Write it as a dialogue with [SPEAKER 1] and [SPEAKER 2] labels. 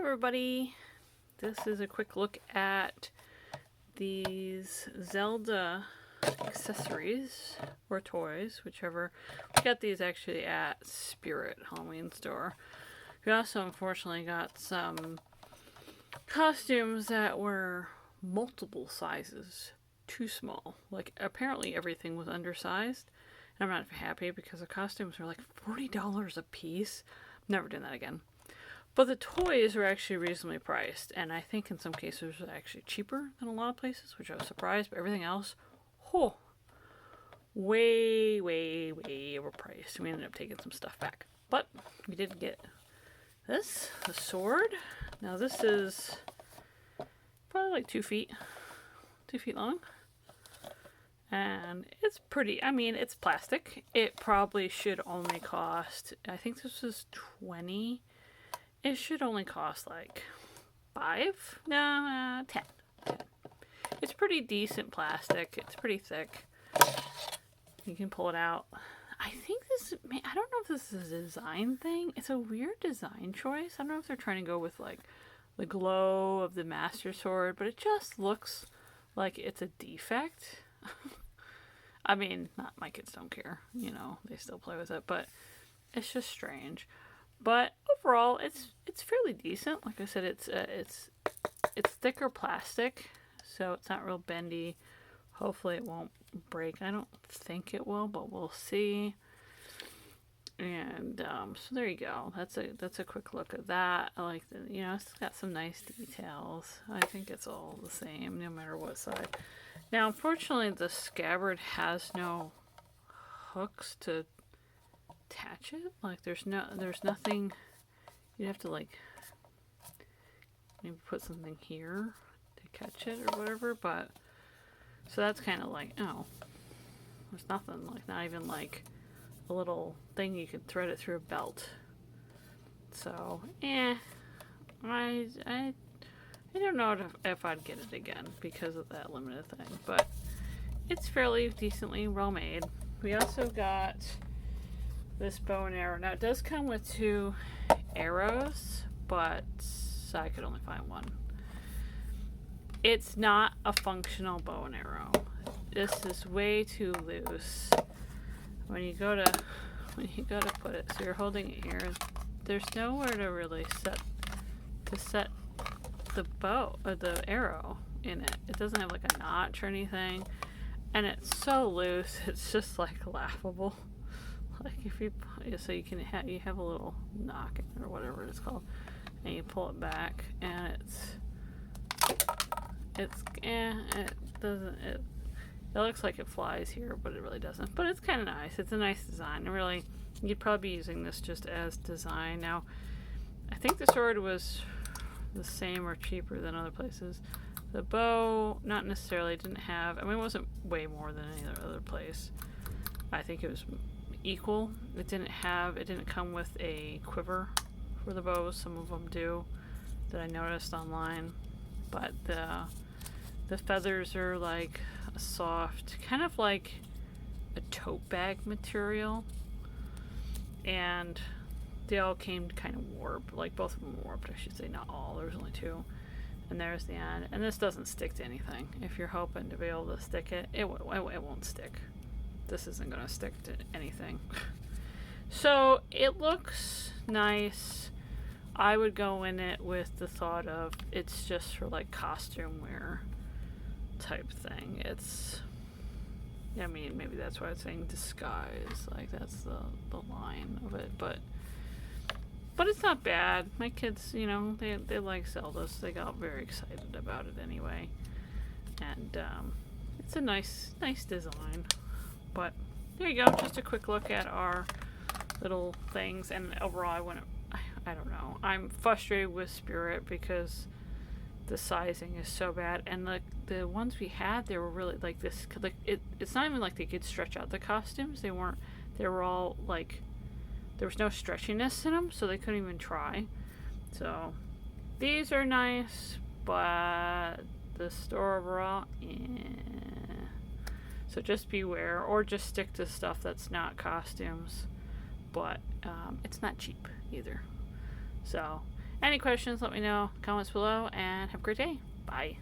[SPEAKER 1] everybody, this is a quick look at these Zelda accessories or toys, whichever. We got these actually at Spirit Halloween store. We also unfortunately got some costumes that were multiple sizes too small. Like apparently everything was undersized. And I'm not happy because the costumes were like $40 a piece. Never doing that again. But the toys were actually reasonably priced, and I think in some cases were actually cheaper than a lot of places, which I was surprised. But everything else, way overpriced. We ended up taking some stuff back, but we did get this, the sword. Now this is probably like 2 feet long, and it's pretty. I mean, it's plastic. It probably should only cost. I think this was 20. It should only cost like 5? No, 10. It's pretty decent plastic. It's pretty thick. You can pull it out. I think this, I don't know if this is a design thing. It's a weird design choice. I don't know if they're trying to go with like the glow of the Master Sword, but it just looks like it's a defect. I mean, not my kids don't care. You know, they still play with it, but it's just strange. But overall, it's fairly decent. Like I said, it's thicker plastic, so it's not real bendy. Hopefully, it won't break. I don't think it will, but we'll see. And so there you go. That's a quick look at that. I like the, it's got some nice details. I think it's all the same, no matter what side. Now, unfortunately, the scabbard has no hooks to attach it. Like there's nothing. You have to like maybe put something here to catch it or whatever. But so that's kind of like, oh, there's nothing, like not even like a little thing you could thread it through a belt. So I don't know if I'd get it again because of that limited thing, but it's fairly decently well made. We also got this bow and arrow. Now it does come with 2 arrows, but I could only find one. It's not a functional bow and arrow. This is way too loose. When you go to put it, so you're holding it here, there's nowhere to really set the bow or the arrow in it. It doesn't have like a notch or anything, and it's so loose. It's just like laughable. Like if you you have a little knock or whatever it's called, and you pull it back, and it looks like it flies here, but it really doesn't. But it's kind of nice. It's a nice design. And really, you'd probably be using this just as design. Now, I think the sword was the same or cheaper than other places. The bow, not necessarily, didn't have. I mean, it wasn't way more than any other place. I think it was equal. It didn't come with a quiver for the bows. Some of them do, that I noticed online. But the feathers are like a soft, kind of like a tote bag material, and they all came kind of warped. Like both of them warped, I should say. Not all. There was only 2. And there's the end. And this doesn't stick to anything. If you're hoping to be able to stick it, it won't stick. This isn't going to stick to anything. So it looks nice. I would go in it with the thought of it's just for like costume wear type thing. I mean, maybe that's why it's saying disguise. Like that's the line of it. But it's not bad. My kids, they like Zelda, so they got very excited about it anyway. And it's a nice design. But there you go, just a quick look at our little things. And overall, I don't know. I'm frustrated with Spirit because the sizing is so bad. And the ones we had, they were really like this. Like it's not even like they could stretch out the costumes. They were all like, there was no stretchiness in them, so they couldn't even try. So these are nice, but the store overall, So just beware, or just stick to stuff that's not costumes. But it's not cheap either. So Any questions, let me know. Comments below, and have a great day. Bye.